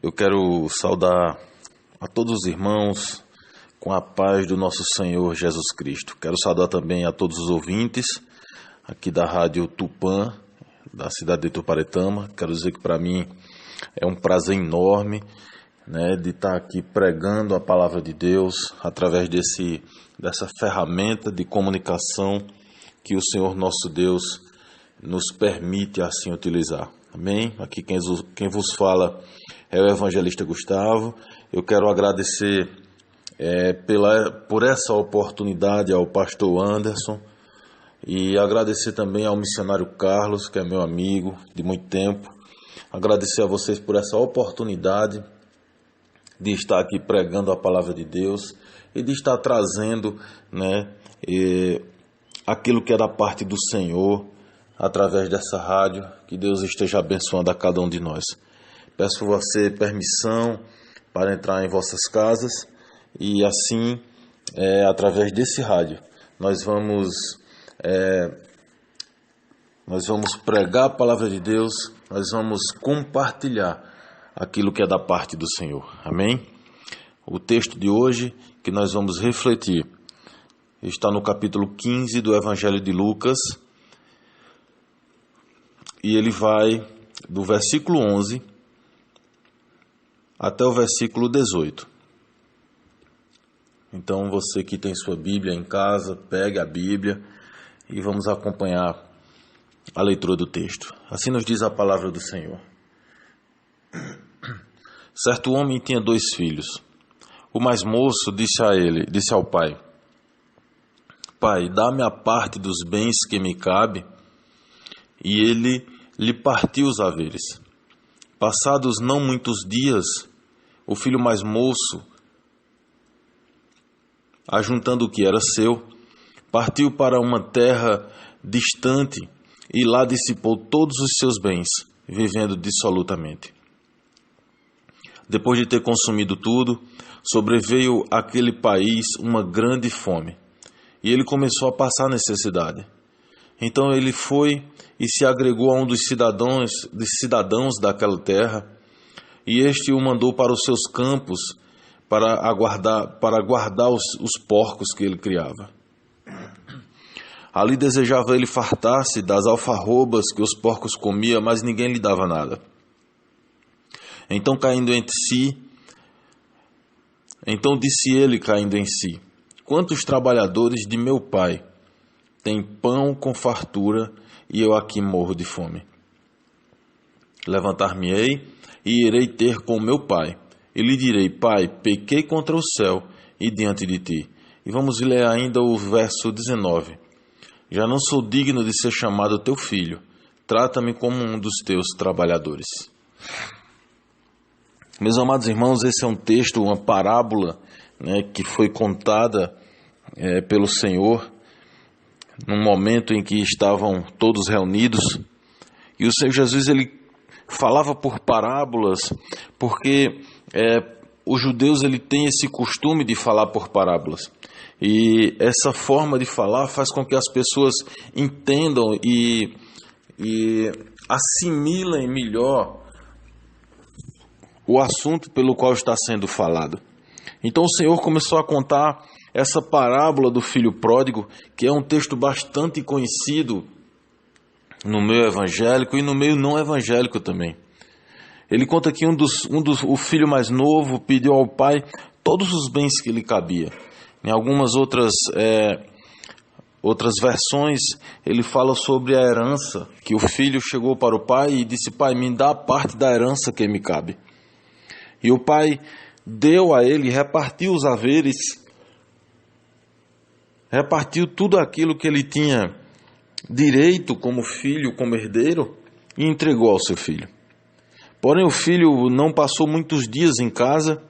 Eu quero saudar a todos os irmãos com a paz do nosso Senhor Jesus Cristo. Quero saudar também a todos os ouvintes aqui da Rádio Tupã, da cidade de Tuparetama. Quero dizer que para mim é um prazer enorme, de estar aqui pregando a palavra de Deus através dessa ferramenta de comunicação que o Senhor nosso Deus nos permite assim utilizar. Amém? Aqui quem vos fala é o evangelista Gustavo. Eu quero agradecer por essa oportunidade ao pastor Anderson e agradecer também ao missionário Carlos, que é meu amigo de muito tempo. Agradecer a vocês por essa oportunidade de estar aqui pregando a palavra de Deus e de estar trazendo aquilo que é da parte do Senhor através dessa rádio. Que Deus esteja abençoando a cada um de nós. Peço a você permissão para entrar em vossas casas e assim, através desse rádio, nós vamos pregar a palavra de Deus, nós vamos compartilhar aquilo que é da parte do Senhor. Amém? O texto de hoje que nós vamos refletir está no capítulo 15 do Evangelho de Lucas e ele vai do versículo 11 até o versículo 18. Então você que tem sua Bíblia em casa, pegue a Bíblia e vamos acompanhar a leitura do texto. Assim nos diz a palavra do Senhor. Certo homem tinha 2 filhos. O mais moço disse ao pai: Pai, dá-me a parte dos bens que me cabe. E ele lhe partiu os haveres. Passados não muitos dias, o filho mais moço, ajuntando o que era seu, partiu para uma terra distante e lá dissipou todos os seus bens, vivendo dissolutamente. Depois de ter consumido tudo, sobreveio àquele país uma grande fome, e ele começou a passar necessidade. Então ele foi e se agregou a um dos cidadãos daquela terra, e este o mandou para os seus campos para guardar os porcos que ele criava. Ali desejava ele fartar-se das alfarrobas que os porcos comiam, mas ninguém lhe dava nada. Então disse ele, caindo em si: Quantos trabalhadores de meu pai têm pão com fartura e eu aqui morro de fome? Levantar-me-ei e irei ter com meu pai, e lhe direi: Pai, pequei contra o céu e diante de ti. E vamos ler ainda o verso 19. Já não sou digno de ser chamado teu filho, trata-me como um dos teus trabalhadores. Meus amados irmãos, esse é um texto, uma parábola, que foi contada pelo Senhor num momento em que estavam todos reunidos. E o Senhor Jesus, ele falava por parábolas, porque os judeus ele tem esse costume de falar por parábolas. E essa forma de falar faz com que as pessoas entendam e assimilem melhor o assunto pelo qual está sendo falado. Então o Senhor começou a contar essa parábola do filho pródigo, que é um texto bastante conhecido no meio evangélico e no meio não evangélico também. Ele conta que o filho mais novo pediu ao pai todos os bens que lhe cabia. Em algumas outras versões, ele fala sobre a herança, que o filho chegou para o pai e disse: Pai, me dá a parte da herança que me cabe. E o pai deu a ele, repartiu os haveres, repartiu tudo aquilo que ele tinha direito como filho, como herdeiro, e entregou ao seu filho. Porém o filho não passou muitos dias em casa,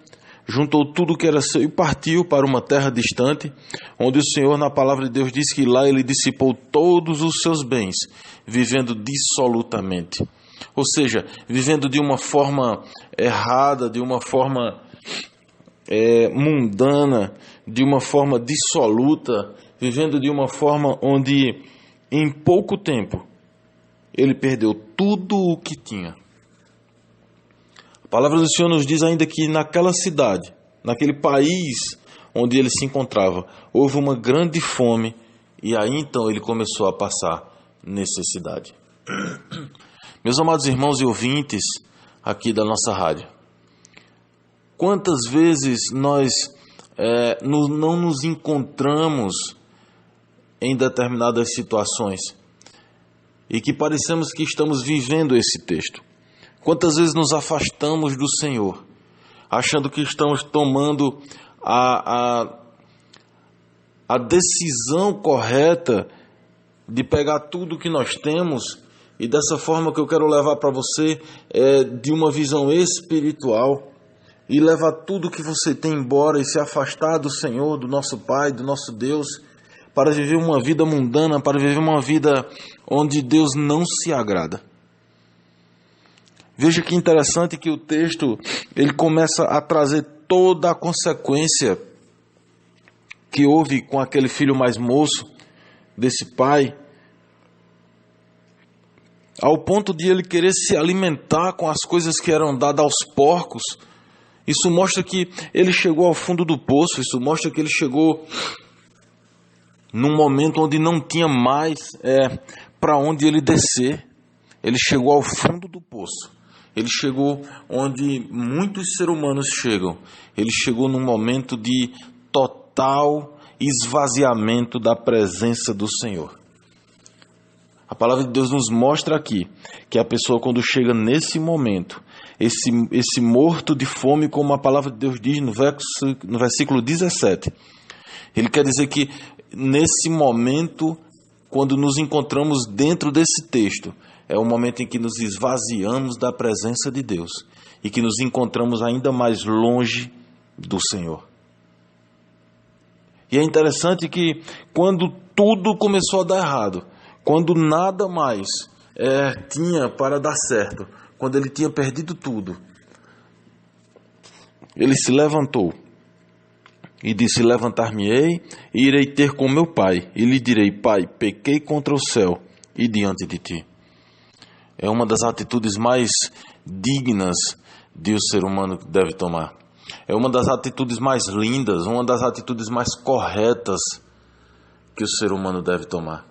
juntou tudo que era seu e partiu para uma terra distante, onde o Senhor, na palavra de Deus, diz que lá ele dissipou todos os seus bens, vivendo dissolutamente. Ou seja, vivendo de uma forma errada, de uma forma mundana, de uma forma dissoluta, vivendo de uma forma onde em pouco tempo ele perdeu tudo o que tinha. A palavra do Senhor nos diz ainda que naquela cidade, naquele país onde ele se encontrava, houve uma grande fome e aí então ele começou a passar necessidade. Meus amados irmãos e ouvintes aqui da nossa rádio, quantas vezes nós não nos encontramos em determinadas situações e que parecemos que estamos vivendo esse texto? Quantas vezes nos afastamos do Senhor, achando que estamos tomando a decisão correta de pegar tudo que nós temos, e dessa forma que eu quero levar para você de uma visão espiritual, e levar tudo que você tem embora e se afastar do Senhor, do nosso Pai, do nosso Deus, para viver uma vida mundana, para viver uma vida onde Deus não se agrada. Veja que interessante que o texto ele começa a trazer toda a consequência que houve com aquele filho mais moço desse pai, ao ponto de ele querer se alimentar com as coisas que eram dadas aos porcos. Isso mostra que ele chegou ao fundo do poço, isso mostra que ele chegou num momento onde não tinha mais para onde ele descer. Ele chegou ao fundo do poço. Ele chegou onde muitos seres humanos chegam. Ele chegou num momento de total esvaziamento da presença do Senhor. A palavra de Deus nos mostra aqui que a pessoa, quando chega nesse momento, esse morto de fome, como a palavra de Deus diz no versículo 17, ele quer dizer que nesse momento, quando nos encontramos dentro desse texto, é o momento em que nos esvaziamos da presença de Deus e que nos encontramos ainda mais longe do Senhor. E é interessante que quando tudo começou a dar errado, quando nada mais tinha para dar certo, quando ele tinha perdido tudo, ele se levantou e disse: levantar-me-ei e irei ter com meu pai, e lhe direi: Pai, pequei contra o céu e diante de ti. É uma das atitudes mais dignas de o ser humano deve tomar. É uma das atitudes mais lindas, uma das atitudes mais corretas que o ser humano deve tomar.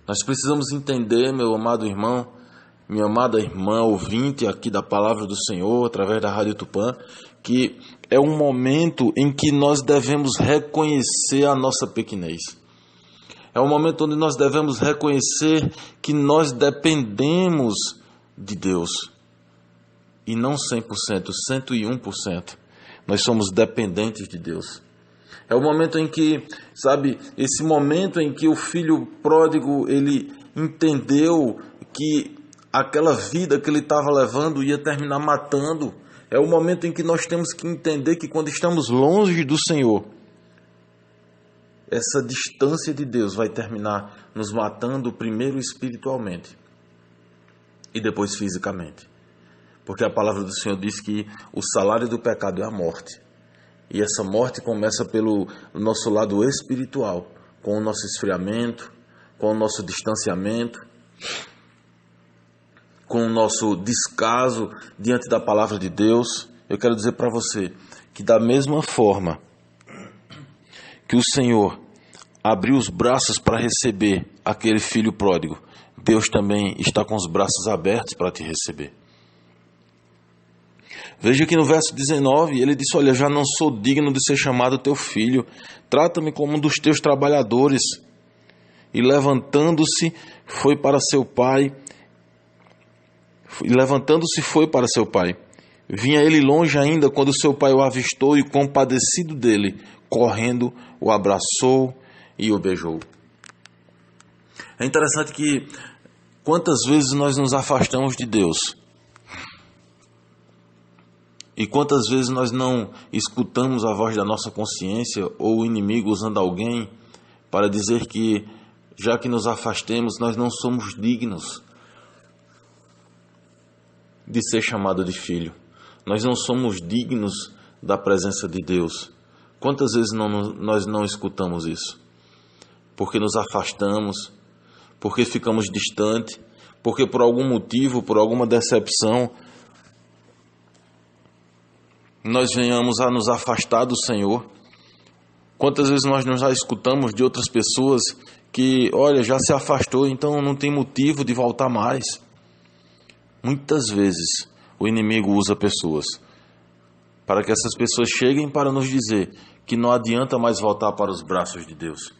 Nós precisamos entender, meu amado irmão, minha amada irmã, ouvinte aqui da Palavra do Senhor, através da Rádio Tupã, que é um momento em que nós devemos reconhecer a nossa pequenez. É um momento onde nós devemos reconhecer que nós dependemos de Deus. E não 100%, 101%. Nós somos dependentes de Deus. É o momento em que, esse momento em que o filho pródigo, ele entendeu que aquela vida que ele estava levando ia terminar matando. É o momento em que nós temos que entender que quando estamos longe do Senhor, essa distância de Deus vai terminar nos matando primeiro espiritualmente e depois fisicamente. Porque a palavra do Senhor diz que o salário do pecado é a morte. E essa morte começa pelo nosso lado espiritual, com o nosso esfriamento, com o nosso distanciamento, com o nosso descaso diante da palavra de Deus. Eu quero dizer para você que da mesma forma que o Senhor abriu os braços para receber aquele filho pródigo, Deus também está com os braços abertos para te receber. Veja que no verso 19, ele disse: olha, já não sou digno de ser chamado teu filho, trata-me como um dos teus trabalhadores. E levantando-se, foi para seu pai. Vinha ele longe ainda, quando seu pai o avistou e, compadecido dele, correndo, o abraçou e o beijou. É interessante que quantas vezes nós nos afastamos de Deus e quantas vezes nós não escutamos a voz da nossa consciência ou o inimigo usando alguém para dizer que, já que nos afastemos, nós não somos dignos de ser chamado de filho. Nós não somos dignos da presença de Deus. Quantas vezes nós não escutamos isso? Porque nos afastamos, porque ficamos distantes, porque por algum motivo, por alguma decepção, nós venhamos a nos afastar do Senhor. Quantas vezes nós já escutamos de outras pessoas que, olha, já se afastou, então não tem motivo de voltar mais. Muitas vezes o inimigo usa pessoas para que essas pessoas cheguem para nos dizer que não adianta mais voltar para os braços de Deus.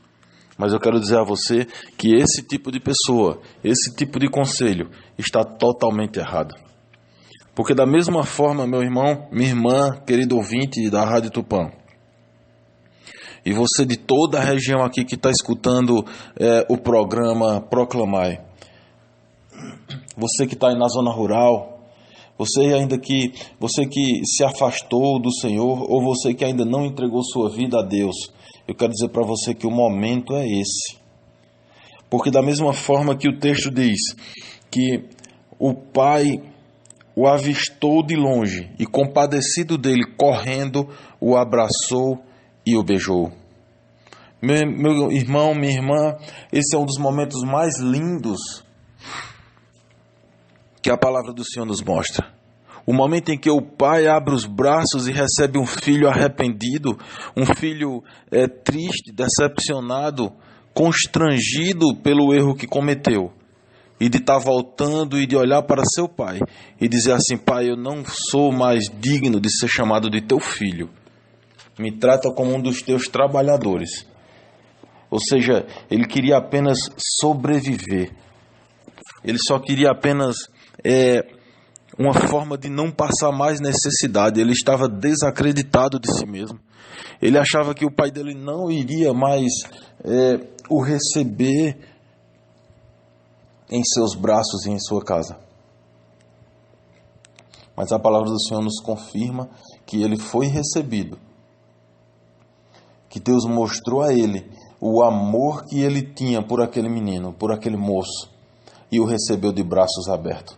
Mas eu quero dizer a você que esse tipo de pessoa, esse tipo de conselho está totalmente errado. Porque da mesma forma, meu irmão, minha irmã, querido ouvinte da Rádio Tupã, e você de toda a região aqui que está escutando o programa Proclamai, você que está aí na zona rural, você que se afastou do Senhor, ou você que ainda não entregou sua vida a Deus, eu quero dizer para você que o momento é esse. Porque da mesma forma que o texto diz que o pai o avistou de longe e, compadecido dele, correndo, o abraçou e o beijou. Meu irmão, minha irmã, esse é um dos momentos mais lindos que a palavra do Senhor nos mostra. O momento em que o pai abre os braços e recebe um filho arrependido, um filho triste, decepcionado, constrangido pelo erro que cometeu, e de estar voltando e de olhar para seu pai e dizer assim: pai, eu não sou mais digno de ser chamado de teu filho, me trata como um dos teus trabalhadores. Ou seja, ele queria apenas sobreviver, ele só queria apenas uma forma de não passar mais necessidade. Ele estava desacreditado de si mesmo. Ele achava que o pai dele não iria mais o receber em seus braços e em sua casa. Mas a palavra do Senhor nos confirma que ele foi recebido, que Deus mostrou a ele o amor que ele tinha por aquele menino, por aquele moço, e o recebeu de braços abertos.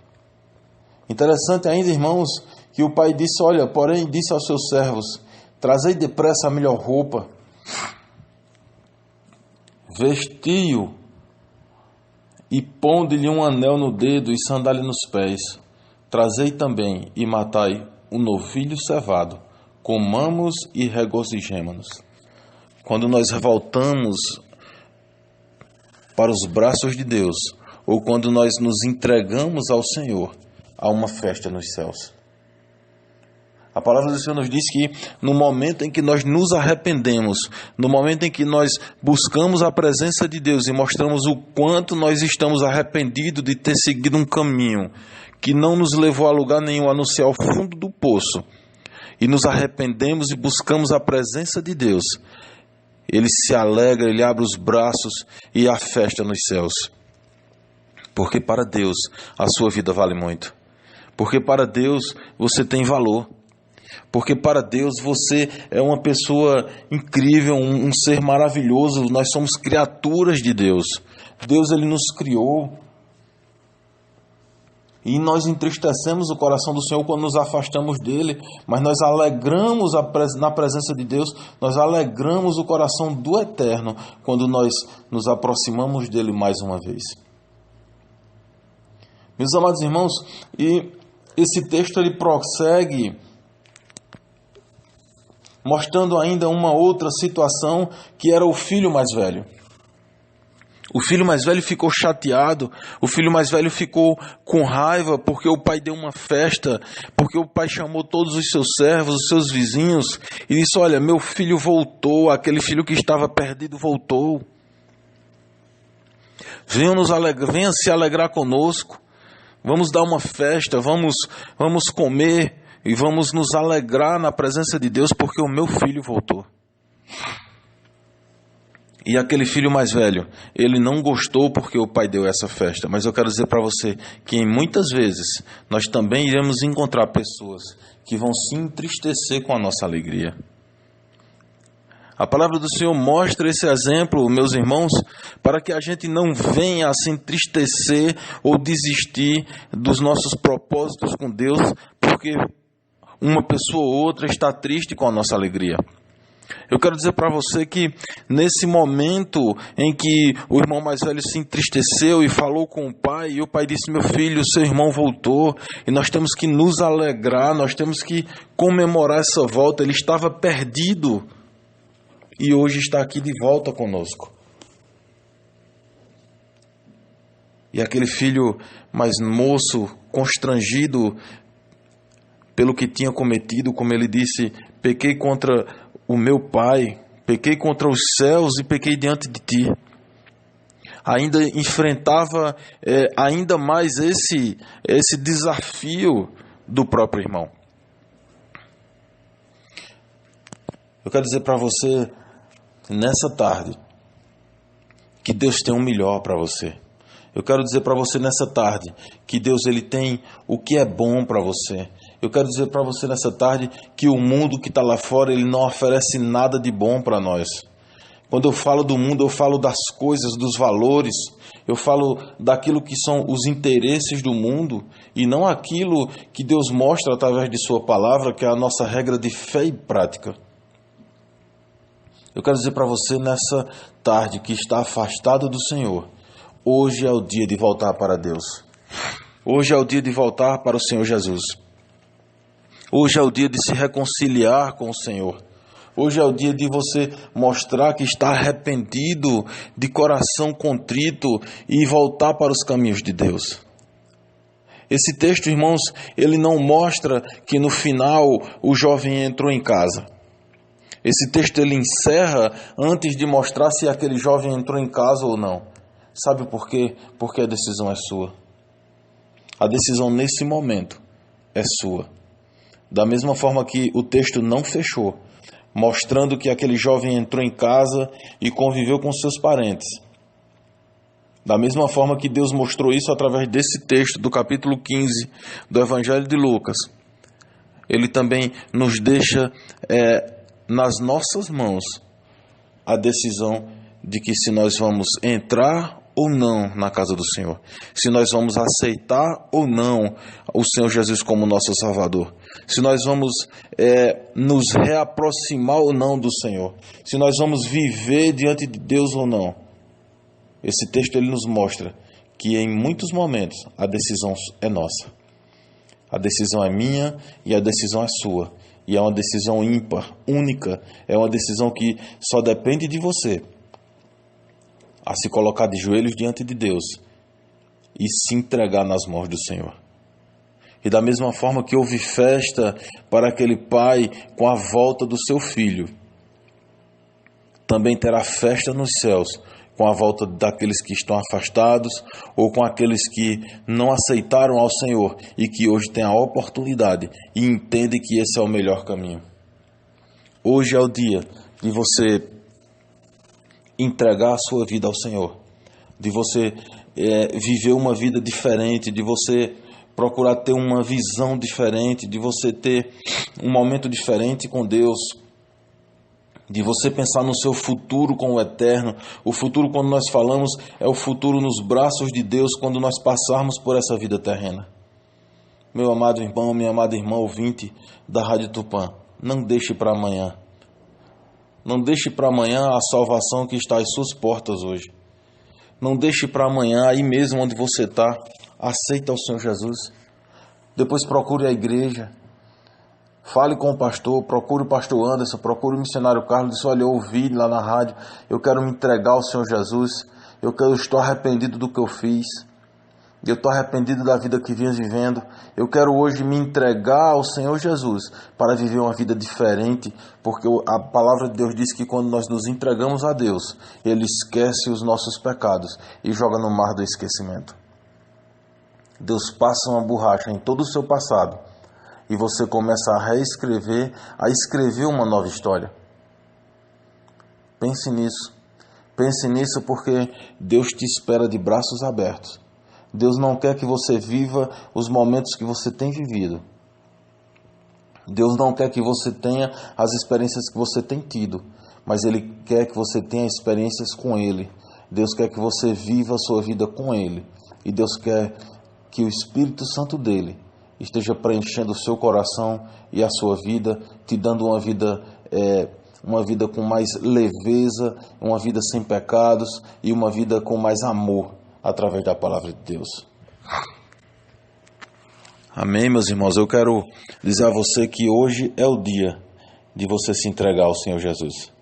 Interessante ainda, irmãos, que o pai disse: olha, porém disse aos seus servos, trazei depressa a melhor roupa, vestiu e ponde-lhe um anel no dedo e sandália nos pés. Trazei também e matai um novilho cevado, comamos e regozijemo-nos. Quando nós voltamos para os braços de Deus, ou quando nós nos entregamos ao Senhor, há uma festa nos céus. A palavra do Senhor nos diz que no momento em que nós nos arrependemos, no momento em que nós buscamos a presença de Deus e mostramos o quanto nós estamos arrependidos de ter seguido um caminho que não nos levou a lugar nenhum, a não ser ao fundo do poço, e nos arrependemos e buscamos a presença de Deus, ele se alegra, ele abre os braços e há festa nos céus. Porque para Deus a sua vida vale muito. Porque para Deus você tem valor. Porque para Deus você é uma pessoa incrível, um ser maravilhoso. Nós somos criaturas de Deus. Deus, ele nos criou. E nós entristecemos o coração do Senhor quando nos afastamos dele, mas nós alegramos na presença de Deus, nós alegramos o coração do Eterno quando nós nos aproximamos dele mais uma vez. Meus amados irmãos, e esse texto ele prossegue mostrando ainda uma outra situação, que era o filho mais velho. O filho mais velho ficou chateado, o filho mais velho ficou com raiva porque o pai deu uma festa, porque o pai chamou todos os seus servos, os seus vizinhos, e disse: olha, meu filho voltou, aquele filho que estava perdido voltou. Venha se alegrar conosco, vamos dar uma festa, vamos comer e vamos nos alegrar na presença de Deus, porque o meu filho voltou. E aquele filho mais velho, ele não gostou porque o pai deu essa festa. Mas eu quero dizer para você que muitas vezes nós também iremos encontrar pessoas que vão se entristecer com a nossa alegria. A palavra do Senhor mostra esse exemplo, meus irmãos, para que a gente não venha a se entristecer ou desistir dos nossos propósitos com Deus, porque uma pessoa ou outra está triste com a nossa alegria. Eu quero dizer para você que nesse momento em que o irmão mais velho se entristeceu e falou com o pai, e o pai disse: meu filho, seu irmão voltou, e nós temos que nos alegrar, nós temos que comemorar essa volta. Ele estava perdido e hoje está aqui de volta conosco. E aquele filho mais moço, constrangido pelo que tinha cometido, como ele disse: pequei contra o meu pai, pequei contra os céus e pequei diante de ti. Ainda enfrentava ainda mais esse desafio do próprio irmão. Eu quero dizer para você, nessa tarde, que Deus tem um melhor para você. Eu quero dizer para você nessa tarde que Deus ele tem o que é bom para você. Eu quero dizer para você nessa tarde que o mundo que está lá fora, ele não oferece nada de bom para nós. Quando eu falo do mundo, eu falo das coisas, dos valores, eu falo daquilo que são os interesses do mundo e não aquilo que Deus mostra através de sua palavra, que é a nossa regra de fé e prática. Eu quero dizer para você nessa tarde que está afastado do Senhor, hoje é o dia de voltar para Deus. Hoje é o dia de voltar para o Senhor Jesus. Hoje é o dia de se reconciliar com o Senhor. Hoje é o dia de você mostrar que está arrependido, de coração contrito e voltar para os caminhos de Deus. Esse texto, irmãos, ele não mostra que no final o jovem entrou em casa. Esse texto ele encerra antes de mostrar se aquele jovem entrou em casa ou não. Sabe por quê? Porque a decisão é sua. A decisão nesse momento é sua. Da mesma forma que o texto não fechou, mostrando que aquele jovem entrou em casa e conviveu com seus parentes. Da mesma forma que Deus mostrou isso através desse texto do capítulo 15 do Evangelho de Lucas. Ele também nos deixa nas nossas mãos a decisão de que se nós vamos entrar ou não na casa do Senhor, se nós vamos aceitar ou não o Senhor Jesus como nosso Salvador, se nós vamos nos reaproximar ou não do Senhor, se nós vamos viver diante de Deus ou não. Esse texto ele nos mostra que em muitos momentos a decisão é nossa, a decisão é minha e a decisão é sua, e é uma decisão ímpar, única, é uma decisão que só depende de você, a se colocar de joelhos diante de Deus e se entregar nas mãos do Senhor. E da mesma forma que houve festa para aquele pai com a volta do seu filho, também terá festa nos céus com a volta daqueles que estão afastados ou com aqueles que não aceitaram ao Senhor e que hoje têm a oportunidade e entendem que esse é o melhor caminho. Hoje é o dia de você entregar a sua vida ao Senhor, de você viver uma vida diferente, de você procurar ter uma visão diferente, de você ter um momento diferente com Deus, de você pensar no seu futuro com o eterno. O futuro, quando nós falamos, é o futuro nos braços de Deus quando nós passarmos por essa vida terrena. Meu amado irmão, minha amada irmã ouvinte da Rádio Tupã, não deixe para amanhã. Não deixe para amanhã a salvação que está às suas portas hoje. Não deixe para amanhã, aí mesmo onde você está, aceita o Senhor Jesus. Depois procure a igreja. Fale com o pastor, procure o pastor Anderson, procure o missionário Carlos. Diz: olha, eu ouvi lá na rádio, eu quero me entregar ao Senhor Jesus. Eu estou arrependido do que eu fiz. Eu estou arrependido da vida que vinha vivendo. Eu quero hoje me entregar ao Senhor Jesus para viver uma vida diferente, porque a palavra de Deus diz que quando nós nos entregamos a Deus, Ele esquece os nossos pecados e joga no mar do esquecimento. Deus passa uma borracha em todo o seu passado e você começa a reescrever, a escrever uma nova história. Pense nisso. Pense nisso porque Deus te espera de braços abertos. Deus não quer que você viva os momentos que você tem vivido. Deus não quer que você tenha as experiências que você tem tido, mas Ele quer que você tenha experiências com Ele. Deus quer que você viva a sua vida com Ele. E Deus quer que o Espírito Santo dEle esteja preenchendo o seu coração e a sua vida, te dando uma vida uma vida com mais leveza, uma vida sem pecados e uma vida com mais amor através da palavra de Deus. Amém, meus irmãos? Eu quero dizer a você que hoje é o dia de você se entregar ao Senhor Jesus.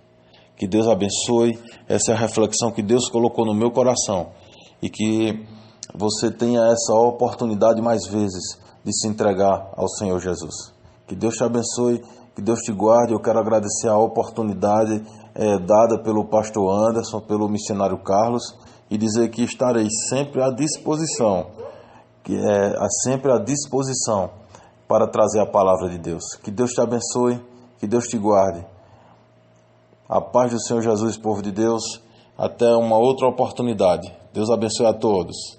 Que Deus abençoe, essa é a reflexão que Deus colocou no meu coração e que você tenha essa oportunidade mais vezes de se entregar ao Senhor Jesus. Que Deus te abençoe, que Deus te guarde. Eu quero agradecer a oportunidade dada pelo pastor Anderson, pelo missionário Carlos, e dizer que estarei sempre à disposição, sempre à disposição para trazer a palavra de Deus. Que Deus te abençoe, que Deus te guarde. A paz do Senhor Jesus, povo de Deus. Até uma outra oportunidade. Deus abençoe a todos.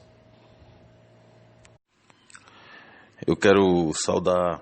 Eu quero saudar